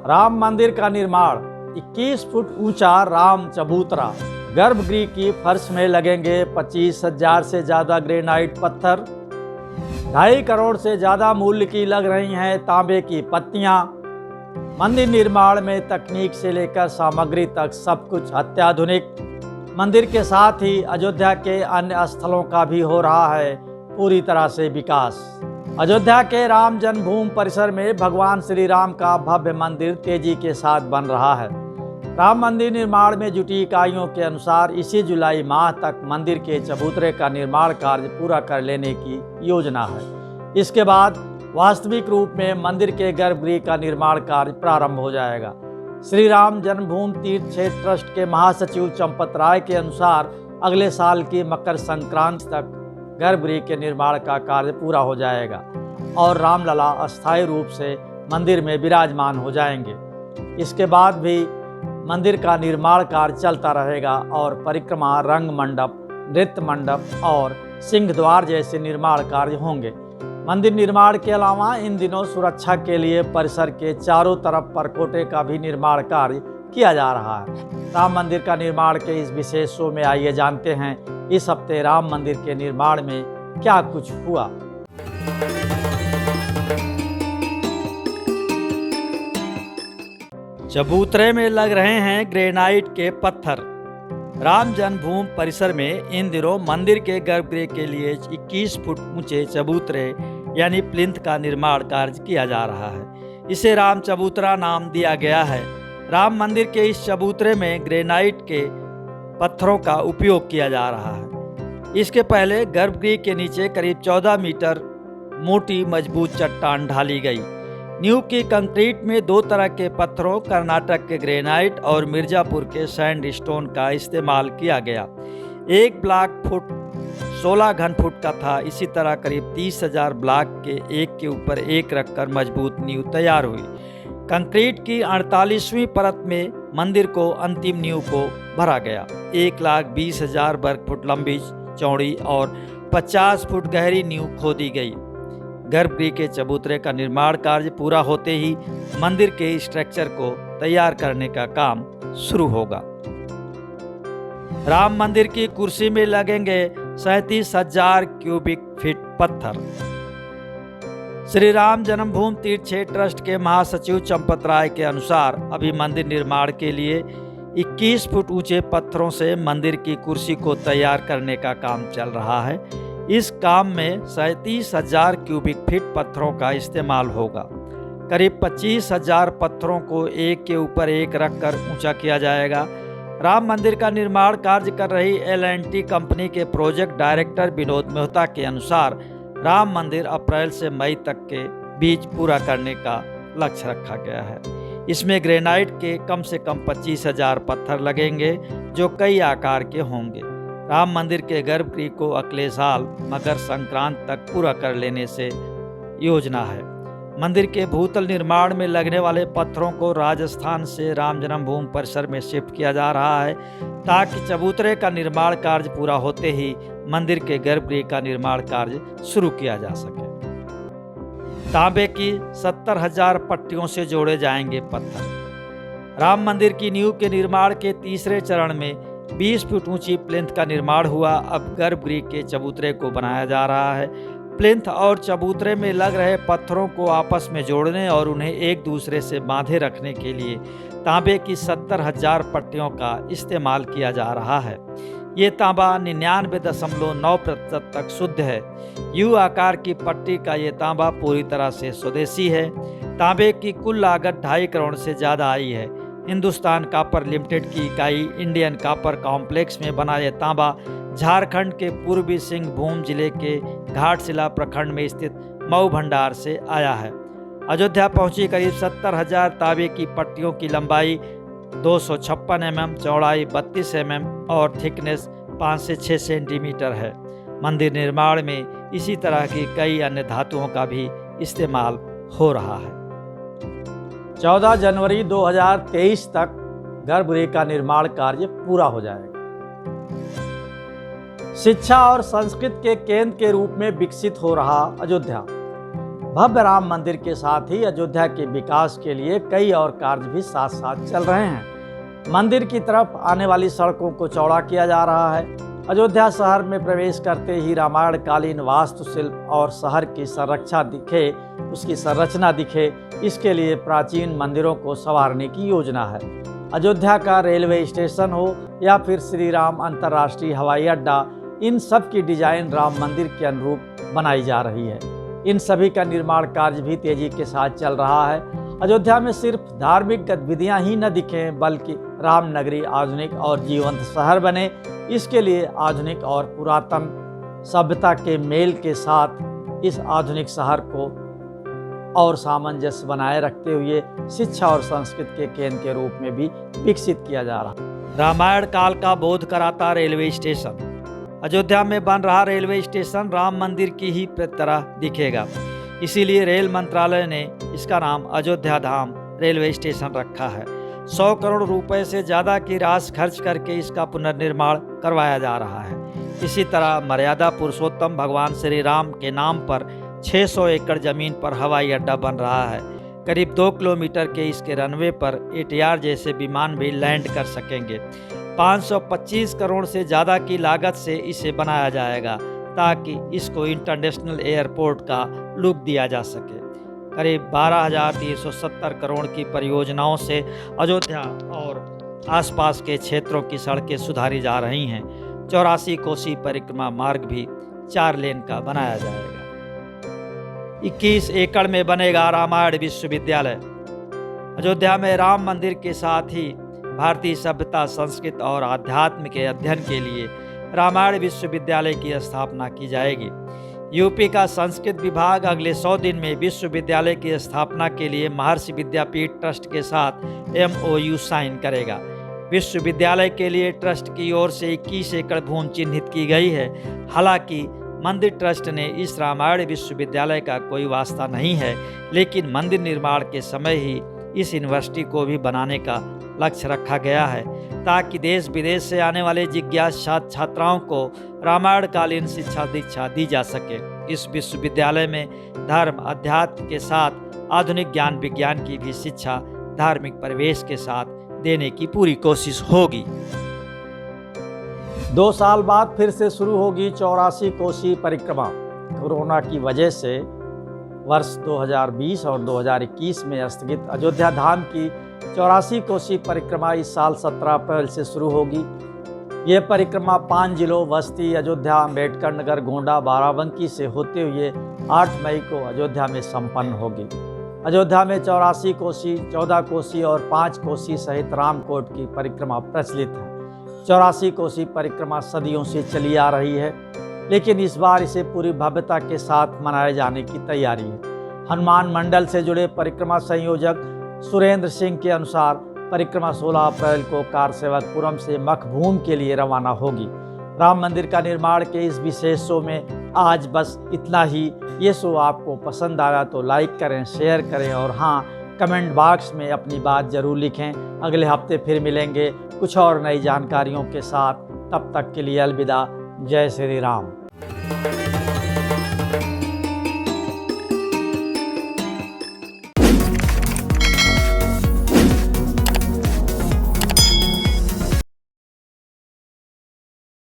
राम मंदिर का निर्माण 21 फुट ऊंचा राम चबूतरा। गर्भगृह की फर्श में लगेंगे 25,000 से ज़्यादा ग्रेनाइट पत्थर। 2.5 करोड़ से ज़्यादा मूल्य की लग रही हैं तांबे की पत्तियां। मंदिर निर्माण में तकनीक से लेकर सामग्री तक सब कुछ अत्याधुनिक। मंदिर के साथ ही अयोध्या के अन्य स्थलों का भी हो रहा है पूरी तरह से विकास। अयोध्या के राम जन्मभूमि परिसर में भगवान श्री राम का भव्य मंदिर तेजी के साथ बन रहा है। राम मंदिर निर्माण में जुटी इकाइयों के अनुसार इसी जुलाई माह तक मंदिर के चबूतरे का निर्माण कार्य पूरा कर लेने की योजना है। इसके बाद वास्तविक रूप में मंदिर के गर्भगृह का निर्माण कार्य प्रारंभ हो जाएगा। श्री राम जन्मभूमि तीर्थ क्षेत्र ट्रस्ट के महासचिव चंपत राय के अनुसार अगले साल की मकर संक्रांति तक गर्भगृह के निर्माण का कार्य पूरा हो जाएगा और रामलला अस्थायी रूप से मंदिर में विराजमान हो जाएंगे। इसके बाद भी मंदिर का निर्माण कार्य चलता रहेगा और परिक्रमा, रंग मंडप, नृत्य मंडप और सिंह द्वार जैसे निर्माण कार्य होंगे। मंदिर निर्माण के अलावा इन दिनों सुरक्षा के लिए परिसर के चारों तरफ परकोटे का भी निर्माण कार्य किया जा रहा है। राम मंदिर का निर्माण के इस विशेष शो में आइए जानते हैं इस हफ्ते राम मंदिर के निर्माण में क्या कुछ हुआ। चबूतरे में लग रहे हैं ग्रेनाइट के पत्थर। राम जन्मभूमि परिसर में इन दिनों मंदिर के गर्भगृह के लिए 21 फुट ऊंचे चबूतरे यानी प्लिंथ का निर्माण कार्य किया जा रहा है। इसे राम चबूतरा नाम दिया गया है। राम मंदिर के इस चबूतरे में ग्रेनाइट के पत्थरों का उपयोग किया जा रहा है। इसके पहले गर्भगृह के नीचे करीब 14 मीटर मोटी मजबूत चट्टान ढाली गई। नींव की कंक्रीट में 2 तरह के पत्थरों, कर्नाटक के ग्रेनाइट और मिर्जापुर के सैंडस्टोन का इस्तेमाल किया गया। एक ब्लॉक फुट 16 घन फुट का था। इसी तरह करीब 30,000 ब्लॉक के एक के ऊपर एक रखकर मजबूत नींव तैयार हुई। कंक्रीट की 48वीं परत में मंदिर को अंतिम नींव को भरा गया। 1,20,000 वर्ग फुट लंबी, चौड़ी और 50 फुट गहरी नींव खोदी गई। गर्भगृह के चबूतरे का निर्माण कार्य पूरा होते ही मंदिर के स्ट्रक्चर को तैयार करने का काम शुरू होगा। राम मंदिर की कुर्सी में लगेंगे 37,000 क्यूबिक फीट पत्थर। श्री राम जन्मभूमि तीर्थ क्षेत्र ट्रस्ट के महासचिव चंपत राय के अनुसार अभी मंदिर निर्माण के लिए 21 फुट ऊंचे पत्थरों से मंदिर की कुर्सी को तैयार करने का काम चल रहा है। इस काम में 37,000 क्यूबिक फीट पत्थरों का इस्तेमाल होगा। करीब 25,000 पत्थरों को एक के ऊपर एक रखकर ऊंचा किया जाएगा। राम मंदिर का निर्माण कार्य कर रही L&T कंपनी के प्रोजेक्ट डायरेक्टर विनोद मेहता के अनुसार राम मंदिर अप्रैल से मई तक के बीच पूरा करने का लक्ष्य रखा गया है। इसमें ग्रेनाइट के कम से कम 25,000 पत्थर लगेंगे जो कई आकार के होंगे। राम मंदिर के गर्भगृह को अगले साल मकर संक्रांति तक पूरा कर लेने से योजना है। मंदिर के भूतल निर्माण में लगने वाले पत्थरों को राजस्थान से राम जन्मभूमि परिसर में शिफ्ट किया जा रहा है ताकि चबूतरे का निर्माण कार्य पूरा होते ही मंदिर के गर्भगृह का निर्माण कार्य शुरू किया जा सके। तांबे की 70,000 पट्टियों से जोड़े जाएंगे पत्थर। राम मंदिर की नींव के निर्माण के तीसरे चरण में 20 फुट ऊंची प्लिंथ का निर्माण हुआ। अब गर्भगृह के चबूतरे को बनाया जा रहा है। प्लिंथ और चबूतरे में लग रहे पत्थरों को आपस में जोड़ने और उन्हें एक दूसरे से बांधे रखने के लिए तांबे की 70,000 पट्टियों का इस्तेमाल किया जा रहा है। ये तांबा 99.9% तक शुद्ध है। यू आकार की पट्टी का ये तांबा पूरी तरह से स्वदेशी है। तांबे की कुल लागत 2.5 करोड़ से ज़्यादा आई है। हिंदुस्तान कॉपर लिमिटेड की इकाई इंडियन कॉपर कॉम्प्लेक्स में बना यह तांबा झारखंड के पूर्वी सिंहभूम जिले के घाटशिला प्रखंड में स्थित मऊ भंडार से आया है। अयोध्या पहुंची करीब 70,000 तांबे की पट्टियों की लंबाई 256 mm, चौड़ाई 32 mm और थिकनेस 5 से 6 सेंटीमीटर है। मंदिर निर्माण में इसी तरह की कई अन्य धातुओं का भी इस्तेमाल हो रहा है। 14 जनवरी 2023 तक गर्भगृह का निर्माण कार्य पूरा हो जाएगा। शिक्षा और संस्कृत के केंद्र के रूप में विकसित हो रहा अयोध्या। भव्य राम मंदिर के साथ ही अयोध्या के विकास के लिए कई और कार्य भी साथ साथ चल रहे हैं। मंदिर की तरफ आने वाली सड़कों को चौड़ा किया जा रहा है। अयोध्या शहर में प्रवेश करते ही रामायण कालीन वास्तुशिल्प और शहर की उसकी संरचना दिखे, इसके लिए प्राचीन मंदिरों को संवारने की योजना है। अयोध्या का रेलवे स्टेशन हो या फिर श्री राम अंतर्राष्ट्रीय हवाई अड्डा, इन सब की डिजाइन राम मंदिर के अनुरूप बनाई जा रही है। इन सभी का निर्माण कार्य भी तेजी के साथ चल रहा है। अयोध्या में सिर्फ धार्मिक गतिविधियां ही न दिखें, बल्कि रामनगरी आधुनिक और जीवंत शहर बने, इसके लिए आधुनिक और पुरातन सभ्यता के मेल के साथ इस आधुनिक शहर को और सामंजस्य बनाए रखते हुए शिक्षा और संस्कृति के केंद्र के रूप में भी विकसित किया जा रहा है। रामायण काल का बोध कराता रेलवे स्टेशन। अयोध्या में बन रहा रेलवे स्टेशन राम मंदिर की ही तरह दिखेगा, इसीलिए रेल मंत्रालय ने इसका नाम अयोध्या धाम रेलवे स्टेशन रखा है। 100 करोड़ रुपए से ज़्यादा की राशि खर्च करके इसका पुनर्निर्माण करवाया जा रहा है। इसी तरह मर्यादा पुरुषोत्तम भगवान श्री राम के नाम पर 600 एकड़ जमीन पर हवाई अड्डा बन रहा है। करीब 2 किलोमीटर के इसके रनवे पर ATR जैसे विमान भी लैंड कर सकेंगे। 525 करोड़ से ज़्यादा की लागत से इसे बनाया जाएगा ताकि इसको इंटरनेशनल एयरपोर्ट का लुक दिया जा सके। करीब 12,370 करोड़ की परियोजनाओं से अयोध्या और आसपास के क्षेत्रों की सड़कें सुधारी जा रही हैं। 84 कोसी परिक्रमा मार्ग भी 4 लेन का बनाया जाएगा। 21 एकड़ में बनेगा रामायण विश्वविद्यालय। अयोध्या में राम मंदिर के साथ ही भारतीय सभ्यता, संस्कृति और आध्यात्म के अध्ययन के लिए रामायण विश्वविद्यालय की स्थापना की जाएगी। यूपी का संस्कृत विभाग अगले 100 दिन में विश्वविद्यालय की स्थापना के लिए महर्षि विद्यापीठ ट्रस्ट के साथ MOU साइन करेगा। विश्वविद्यालय के लिए ट्रस्ट की ओर से 21 एकड़ भूमि चिन्हित की गई है। हालांकि मंदिर ट्रस्ट ने इस रामायण विश्वविद्यालय का कोई वास्ता नहीं है, लेकिन मंदिर निर्माण के समय ही इस यूनिवर्सिटी को भी बनाने का लक्ष्य रखा गया है ताकि देश विदेश से आने वाले जिज्ञासु छात्राओं को रामायण कालीन शिक्षा दीक्षा दी जा सके। इस विश्वविद्यालय में धर्म अध्यात्म के साथ आधुनिक ज्ञान विज्ञान की भी शिक्षा धार्मिक परिवेश के साथ देने की पूरी कोशिश होगी। 2 साल बाद फिर से शुरू होगी 84 कोसी परिक्रमा। कोरोना की वजह से वर्ष 2020 और 2021 में स्थगित अयोध्या धाम की 84 कोसी परिक्रमा इस साल 17 अप्रैल से शुरू होगी। ये परिक्रमा 5 जिलों बस्ती, अयोध्या, अम्बेडकर नगर, गोंडा, बाराबंकी से होते हुए 8 मई को अयोध्या में संपन्न होगी। अयोध्या में 84 कोसी, 14 कोसी और 5 कोसी सहित रामकोट की परिक्रमा प्रचलित है। 84 कोसी परिक्रमा सदियों से चली आ रही है, लेकिन इस बार इसे पूरी भव्यता के साथ मनाए जाने की तैयारी है। हनुमान मंडल से जुड़े परिक्रमा संयोजक सुरेंद्र सिंह के अनुसार परिक्रमा 16 अप्रैल को कारसेवकपुरम से मखभूम के लिए रवाना होगी। राम मंदिर का निर्माण के इस विशेष शो में आज बस इतना ही। ये शो आपको पसंद आया तो लाइक करें, शेयर करें और हाँ, कमेंट बॉक्स में अपनी बात जरूर लिखें। अगले हफ्ते फिर मिलेंगे कुछ और नई जानकारियों के साथ। तब तक के लिए अलविदा। जय श्री राम।